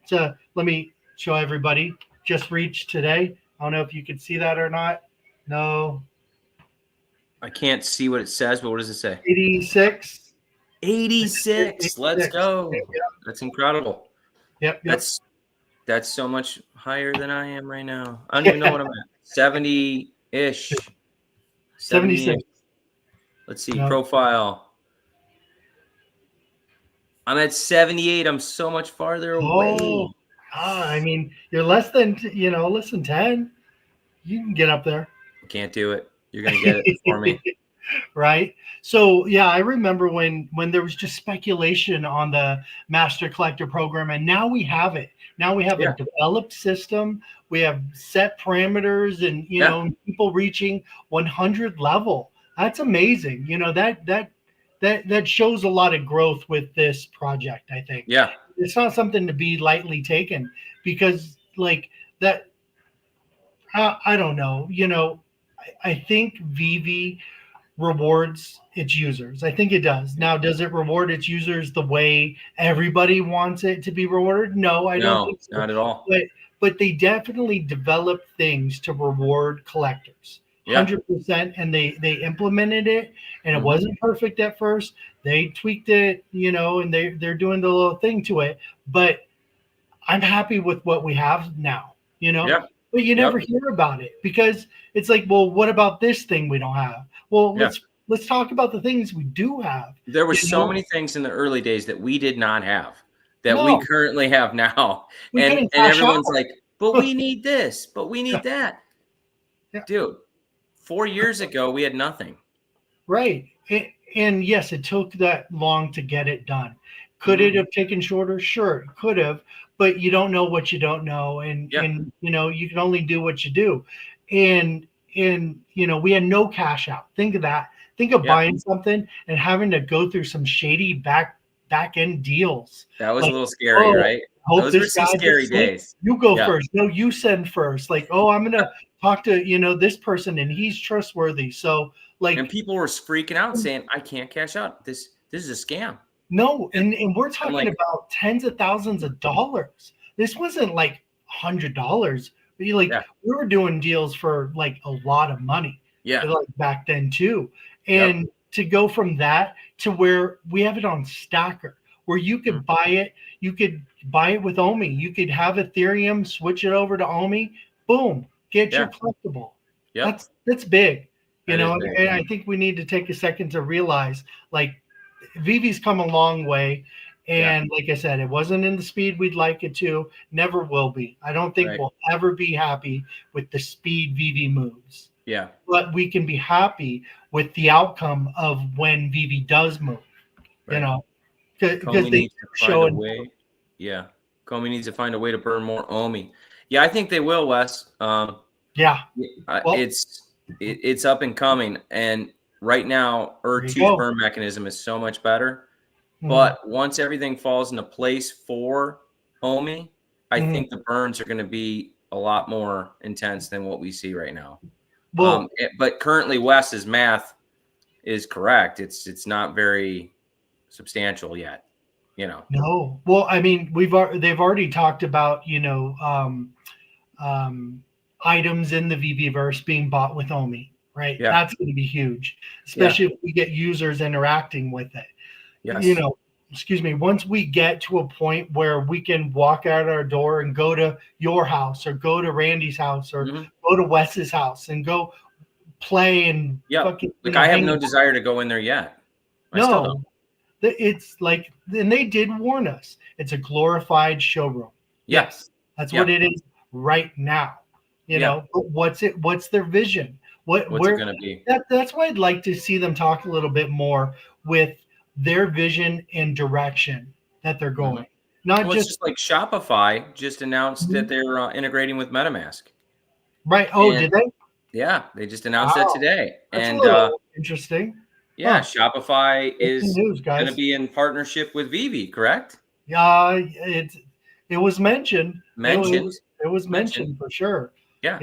C: so let me show everybody, just reached today. I don't know if you can see that or not. No.
B: I can't see what it says, but what does it say?
C: 86.
B: 86. Let's go.
C: Yep.
B: That's incredible.
C: Yep.
B: That's so much higher than I am right now. I don't even know what I'm at. 70-ish.
C: 76.
B: Let's see. Profile. I'm at 78. I'm so much farther away.
C: I mean, you're less than 10. You can get up there.
B: Can't do it. You're going to get it for me.
C: Right. So, I remember when there was just speculation on the Master Collector program, and now we have it. Now we have a developed system. We have set parameters and, people reaching 100 level. That's amazing. That shows a lot of growth with this project, I think.
B: Yeah.
C: It's not something to be lightly taken because like that, I don't know, I think VeVe rewards its users. I think it does. Now, does it reward its users the way everybody wants it to be rewarded? No, I don't think so.
B: Not at all.
C: But they definitely develop things to reward collectors. 100%, and they implemented it, and it wasn't perfect at first. They tweaked it, and they're doing the little thing to it. But I'm happy with what we have now, But you never hear about it because it's like, well, what about this thing we don't have? Well, let's talk about the things we do have.
B: There were so many things in the early days that we did not have that we currently have now, and everyone's like, but we need this, but we need that, dude. 4 years ago, we had nothing.
C: Right. And yes, it took that long to get it done. Could it have taken shorter? Sure, it could have, but you don't know what you don't know, and you can only do what you do, and we had no cash out. Think of that. Think of buying something and having to go through some shady back end deals.
B: That was a little scary, right?
C: Hope
B: Those were
C: this
B: some
C: guy
B: scary days.
C: You go first. No, you send first. Like, oh, I'm gonna talk to this person and he's trustworthy. So
B: and people were freaking out saying, I can't cash out. This is a scam.
C: No, and we're talking about tens of thousands of dollars. This wasn't like $100. We were doing deals for like a lot of money.
B: Yeah.
C: Like back then too. And to go from that to where we have it on Stacker, where you could buy it, you could buy it with Omi. You could have Ethereum, switch it over to Omi, boom, get your collectible.
B: Yeah.
C: That's big.
B: Big.
C: And I think we need to take a second to realize like VeVe's come a long way. And like I said, it wasn't in the speed we'd like it to, never will be. I don't think we'll ever be happy with the speed VeVe moves.
B: Yeah.
C: But we can be happy with the outcome of when VeVe does move, because they show it.
B: Yeah. Comey needs to find a way to burn more Omi. Yeah, I think they will, Wes. It's up and coming. And right now, Ur2's burn mechanism is so much better. But once everything falls into place for Omi, I think the burns are going to be a lot more intense than what we see right now. Well, but currently Wes's math is correct. It's not very substantial yet,
C: No. Well, I mean, they've already talked about, items in the VeVeVerse being bought with Omi, right? Yeah. That's going to be huge, especially if we get users interacting with it.
B: Yes.
C: Once we get to a point where we can walk out our door and go to your house or go to Randy's house or go to Wes's house and go play and
B: I have no desire to go in there yet.
C: It's like, and they did warn us, it's a glorified showroom.
B: Yes.
C: That's what it is right now. But what's their vision? What's it going to be? That's why I'd like to see them talk a little bit more with their vision and direction that they're going. Not just
B: like Shopify just announced that they're integrating with MetaMask.
C: Right. Oh, did they?
B: Yeah, they just announced that today.
C: That's interesting.
B: Yeah, Shopify is going to be in partnership with VeVe, correct?
C: Yeah, it was mentioned. It was mentioned for sure.
B: Yeah.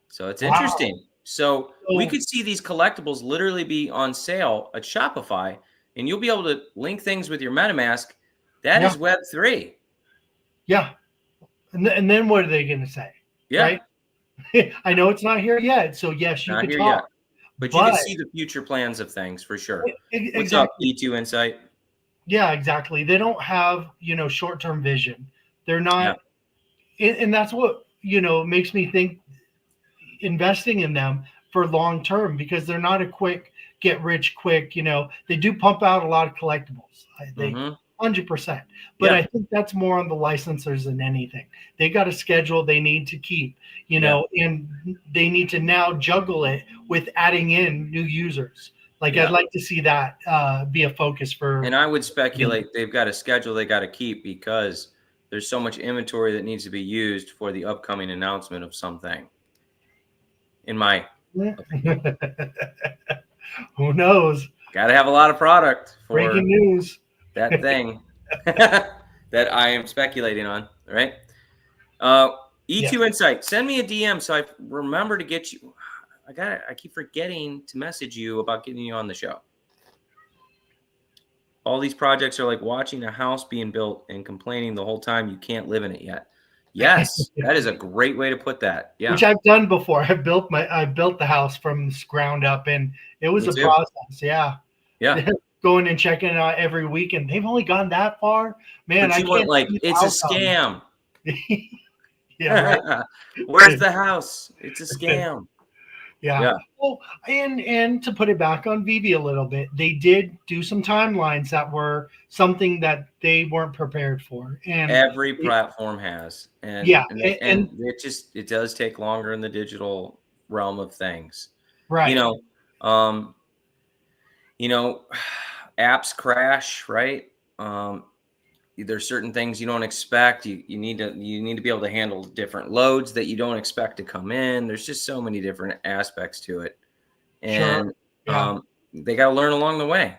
B: So it's interesting. So we could see these collectibles literally be on sale at Shopify, and you'll be able to link things with your MetaMask. That is Web3.
C: Yeah. And then what are they going to say?
B: Yeah.
C: Right? I know it's not here yet. So, yes, you can talk. Yet.
B: But you can see the future plans of things for sure. What's up, E2 Insight?
C: Yeah, exactly. They don't have, short-term vision. They're not. Yeah. And that's what, makes me think investing in them for long-term, because they're not a quick get rich quick. They do pump out a lot of collectibles. They 100%. But I think that's more on the licensors than anything. They got a schedule they need to keep, and they need to now juggle it with adding in new users. I'd like to see that be a focus for.
B: And I would speculate they've got a schedule they got to keep, because there's so much inventory that needs to be used for the upcoming announcement of something. In my opinion.
C: Who knows?
B: Got to have a lot of product for
C: breaking news.
B: That thing that I am speculating on, right? E2 Insight, send me a DM so I remember to get you. I keep forgetting to message you about getting you on the show. All these projects are like watching a house being built and complaining the whole time you can't live in it yet. Yes, that is a great way to put that. Yeah,
C: which I've done before. I built the house from ground up, and it was a process. Yeah. Going and checking it out every week, and they've only gone that far, man.
B: But you weren't like, it's a scam.
C: Yeah. Right?
B: Where's the house? It's a scam.
C: Yeah. Well, and to put it back on VeVe a little bit, they did do some timelines that were something that they weren't prepared for. And
B: every platform has. And it does take longer in the digital realm of things.
C: Right.
B: Apps crash, right? there's certain things you don't expect. You need to be able to handle different loads that you don't expect to come in. There's just so many different aspects to it, and they got to learn along the way.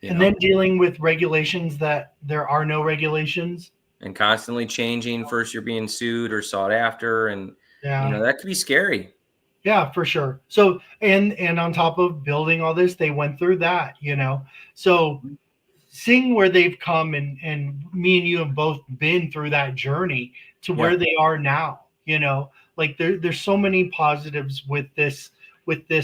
C: And then dealing with regulations that there are no regulations,
B: and constantly changing. First, you're being sued or sought after, and that could be scary.
C: Yeah, for sure. So and on top of building all this, they went through that. So seeing where they've come, and me and you have both been through that journey to where they are now. Like there's so many positives with this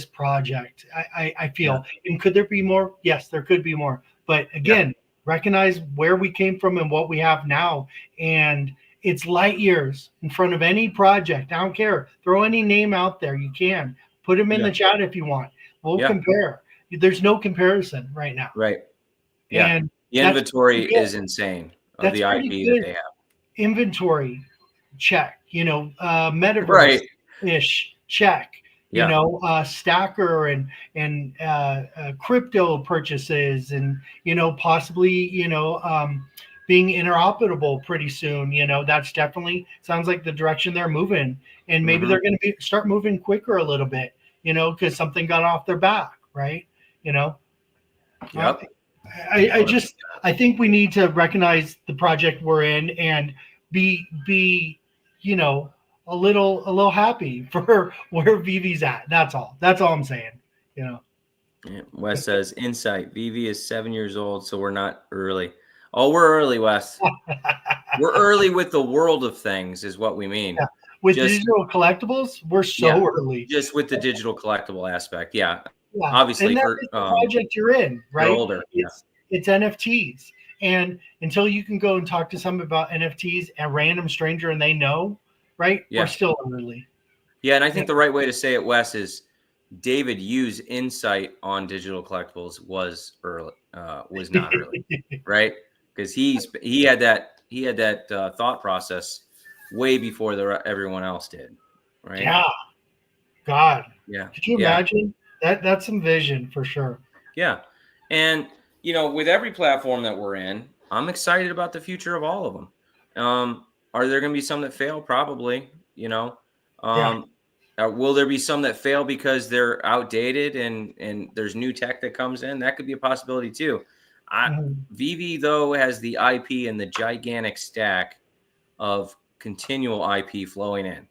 C: project. I feel. And could there be more? Yes, there could be more. But again, recognize where we came from and what we have now, and it's light years in front of any project. I don't care. Throw any name out there. You can put them in the chat if you want. We'll compare. There's no comparison right now.
B: Right. Yeah. And the inventory is insane of the IP that they have.
C: Inventory check. Metaverse ish check. Stacker and crypto purchases, and possibly being interoperable pretty soon. That's definitely sounds like the direction they're moving, and maybe they're going to start moving quicker a little bit. Because something got off their back, right? I think we need to recognize the project we're in and be a little happy for where VeVe's at. That's all I'm saying.
B: Wes says, insight, VeVe is 7 years old, so we're not early. Oh, we're early, Wes. We're early with the world of things is what we mean.
C: Yeah. With digital collectibles, we're so early.
B: Just with the digital collectible aspect. Yeah. Obviously,
C: and that's the project you're in, right?
B: Older.
C: It's NFTs. And until you can go and talk to someone about NFTs, a random stranger, and they know, right? Yeah. We're still early.
B: Yeah, and I think the right way to say it, Wes, is David Yu's insight on digital collectibles was early, was not early, right? Because he had that thought process way before everyone else did, right?
C: Yeah. God.
B: Yeah.
C: Could you imagine? That's some vision for sure.
B: Yeah. And, with every platform that we're in, I'm excited about the future of all of them. Are there going to be some that fail? Probably, will there be some that fail because they're outdated and there's new tech that comes in? That could be a possibility too. VeVe, though, has the IP and the gigantic stack of continual IP flowing in.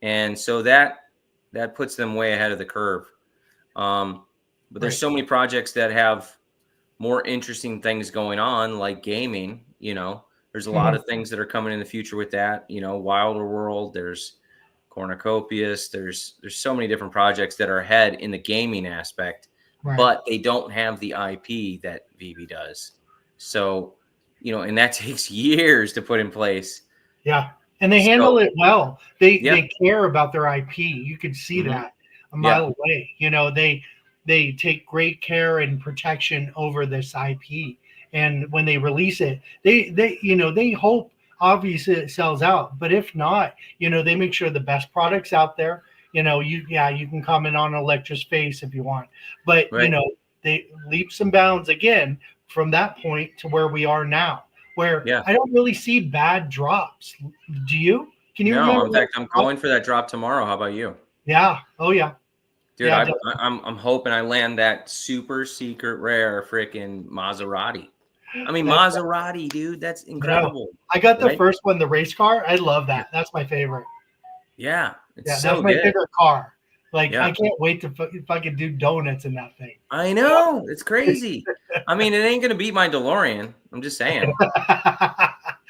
B: And so that puts them way ahead of the curve. But there's so many projects that have more interesting things going on, like gaming. There's a lot of things that are coming in the future with that. Wilder World, there's Cornucopias, there's so many different projects that are ahead in the gaming aspect, but they don't have the IP that VeVe does. So, and that takes years to put in place.
C: Yeah. And they handle it well. They care about their IP. You can see that a mile away. They take great care and protection over this IP. And when they release it, they hope obviously it sells out. But if not, they make sure the best products out there. You can comment on Electra's face if you want. But they leaps and bounds again from that point to where we are now. Where I don't really see bad drops. Do you? Can you remember?
B: In fact, I'm going for that drop tomorrow. How about you?
C: Yeah. Oh, yeah.
B: Dude, I'm hoping I land that super secret rare freaking Maserati. I mean, Maserati, dude, that's incredible.
C: I got the first one, the race car. I love that. That's my favorite.
B: Yeah.
C: That's my favorite car. I can't wait to fucking do donuts in that thing.
B: I know. It's crazy. I mean, it ain't going to beat my DeLorean. I'm just saying.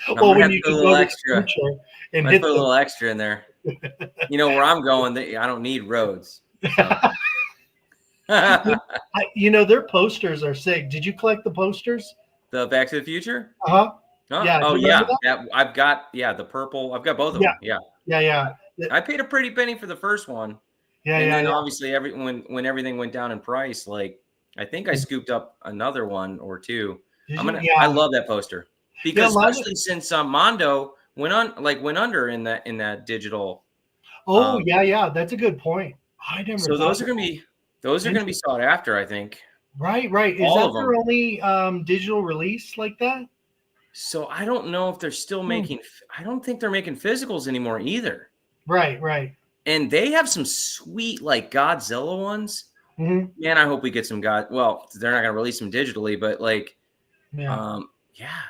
C: Well, when you put a little extra
B: and put a little extra in there. Where I'm going, I don't need roads. So.
C: Their posters are sick. Did you collect the posters?
B: The Back to the Future?
C: Uh-huh.
B: Yeah. Oh, yeah. I've got the purple. I've got both of them. Yeah.
C: Yeah.
B: I paid a pretty penny for the first one.
C: Yeah.
B: And then obviously when everything went down in price, I think I scooped up another one or two. I love that poster because especially since Mondo went under in that digital.
C: Oh, yeah. That's a good point. I never.
B: So those are going to be sought after, I think.
C: Right. Is that their only digital release like that?
B: So I don't know if they're still making. I don't think they're making physicals anymore either.
C: Right.
B: And they have some sweet like Godzilla ones.
C: Mm-hmm.
B: Man, I hope we get some Well, they're not going to release them digitally, but like,
C: Yeah.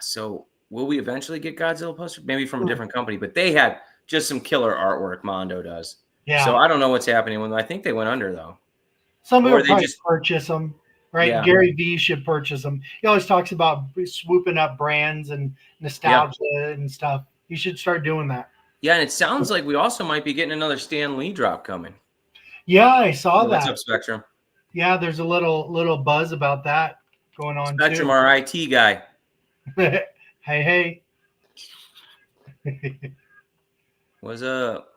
B: So will we eventually get Godzilla posters? Maybe from a different company, but they had just some killer artwork. Mondo does.
C: Yeah.
B: So I don't know what's happening when I think they went under though.
C: Somebody will probably purchase them, right?
B: Yeah.
C: Gary Vee should purchase them. He always talks about swooping up brands and nostalgia and stuff. He should start doing that.
B: Yeah, and it sounds like we also might be getting another Stan Lee drop coming.
C: Yeah, I saw that.
B: What's up, Spectrum?
C: Yeah, there's a little buzz about that going on.
B: Spectrum, our IT guy.
C: Hey.
B: What's up?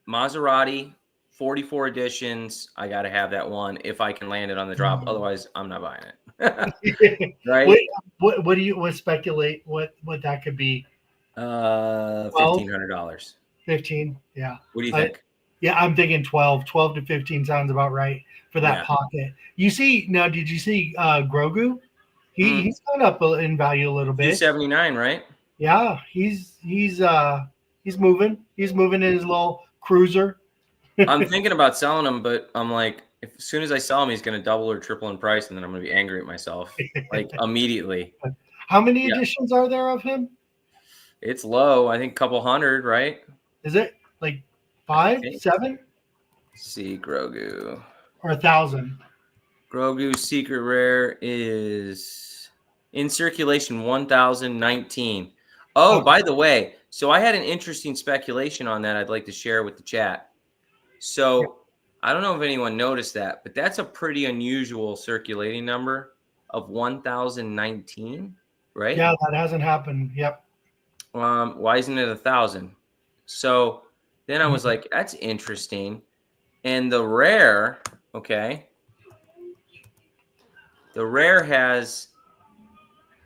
B: Maserati 44 editions. I got to have that one if I can land it on the drop. Otherwise, I'm not buying it. Right?
C: What do you speculate what that could be?
B: $1,500.
C: 15, yeah.
B: What do you think?
C: I'm thinking 12 to 15 sounds about right for that pocket. You see now? Did you see Grogu? He's gone up in value a little bit.
B: $279, right?
C: Yeah, he's moving. He's moving in his little cruiser.
B: I'm thinking about selling him, but I'm like, as soon as I sell him, he's going to double or triple in price, and then I'm going to be angry at myself like immediately.
C: How many editions are there of him?
B: It's low. I think a couple hundred, right?
C: Is it like 5, 7?
B: See, Grogu.
C: Or 1,000.
B: Grogu's secret rare is in circulation 1,019. Oh, by the way, so I had an interesting speculation on that I'd like to share with the chat. So I don't know if anyone noticed that, but that's a pretty unusual circulating number of 1,019, right?
C: Yeah, that hasn't happened. Yep.
B: Why isn't it 1,000? So then I was like, that's interesting. And the rare, the rare has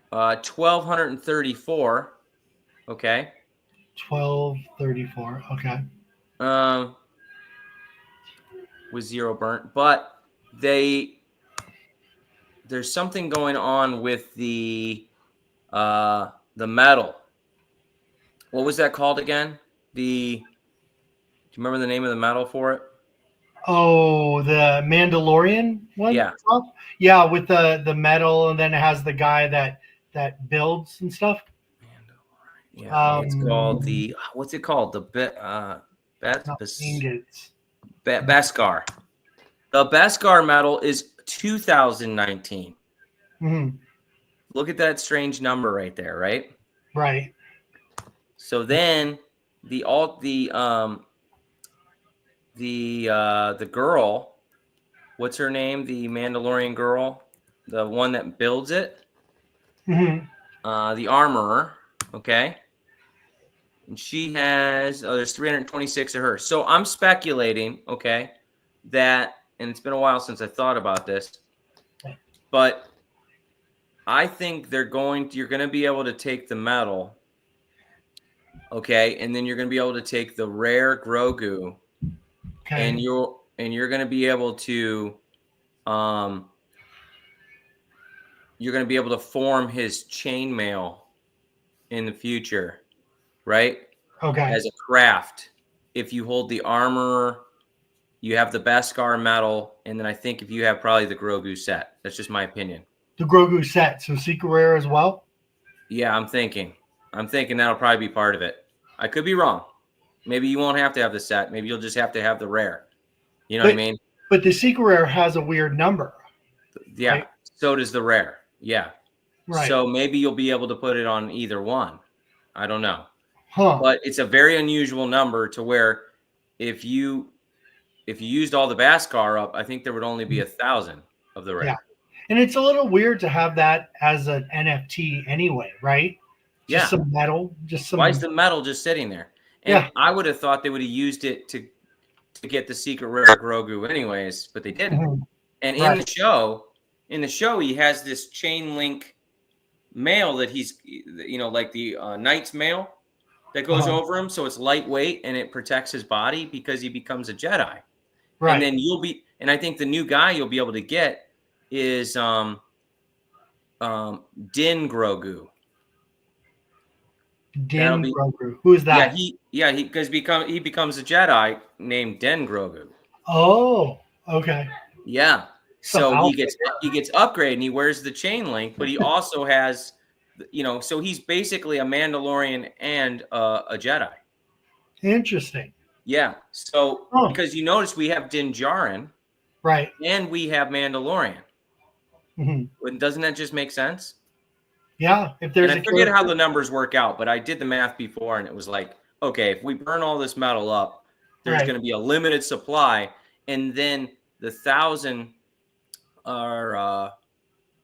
B: 1,234. Okay.
C: 1,234. Okay.
B: With 0 burnt, but there's something going on with the metal. What was that called again? Do you remember the name of the metal for it?
C: Oh, the Mandalorian one?
B: Yeah.
C: Yeah, with the metal, and then it has the guy that builds and stuff.
B: Yeah, it's called what's it called? The Beskar. The Beskar medal is 2019.
C: Mm-hmm.
B: Look at that strange number right there, right?
C: Right.
B: So then the girl, what's her name? The Mandalorian girl, the one that builds it.
C: Mm-hmm.
B: The armorer, okay? And she has, there's 326 of her. So I'm speculating, okay, that, and it's been a while since I thought about this, but I think you're going to be able to take the metal, okay, and then you're going to be able to take the rare Grogu, and you're going to be able to, form his chainmail in the future. Right?
C: Okay.
B: As a craft. If you hold the armor, you have the Beskar medal, and then I think if you have probably the Grogu set. That's just my opinion.
C: The Grogu set, so secret rare as well?
B: Yeah, I'm thinking that'll probably be part of it. I could be wrong. Maybe you won't have to have the set. Maybe you'll just have to have the rare. You know what I mean?
C: But the secret rare has a weird number.
B: Yeah. Right? So does the rare. Yeah.
C: Right.
B: So maybe you'll be able to put it on either one. I don't know.
C: Huh.
B: But it's a very unusual number to where if you used all the Beskar up, I think there would only be 1,000 of the rare. Yeah.
C: And it's a little weird to have that as an NFT anyway, right? Just some metal. Why
B: is the metal just sitting there? And I would have thought they would have used it to get the secret rare Grogu anyways, but they didn't. Mm-hmm. And in the show, he has this chain link mail that he's, like the Knight's mail that goes over him, so it's lightweight and it protects his body because he becomes a Jedi. Right. And then and I think the new guy you'll be able to get is Din Grogu.
C: Din Grogu. Who is that?
B: He becomes a Jedi named Din Grogu.
C: Oh, okay.
B: Yeah. So he gets upgraded and he wears the chain link, but he also has, so he's basically a Mandalorian and a Jedi.
C: Interesting.
B: Yeah. So because you notice we have Din Djarin,
C: right,
B: and we have Mandalorian.
C: Mm-hmm.
B: Doesn't that just make sense?
C: Yeah. If there's,
B: and I forget how the numbers work out, but I did the math before, and it was like, okay, if we burn all this metal up, there's going to be a limited supply, and then the 1,000 are.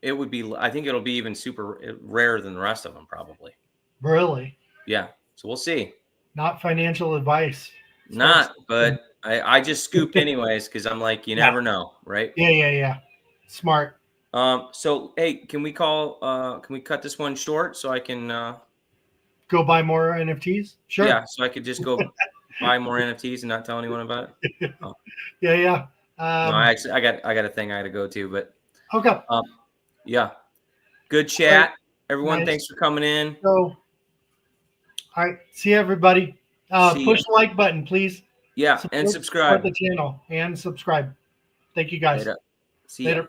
B: It would be. I think it'll be even super rare than the rest of them, probably.
C: Really?
B: Yeah. So we'll see.
C: Not financial advice.
B: Not, but I just scooped anyways because I'm like, you never know, right?
C: Yeah. Smart.
B: So hey, can we cut this one short so I can
C: go buy more NFTs? Sure.
B: Yeah, so I could just go buy more NFTs and not tell anyone about it. Oh.
C: Yeah.
B: No, I got a thing I got to go to, but
C: okay.
B: Yeah. Good chat,
C: right.
B: everyone.
C: Nice.
B: Thanks for coming in.
C: So, all right, see everybody. Push the like button, please.
B: Yeah, and subscribe.
C: Support the channel and subscribe. Thank you, guys.
B: Later. See ya.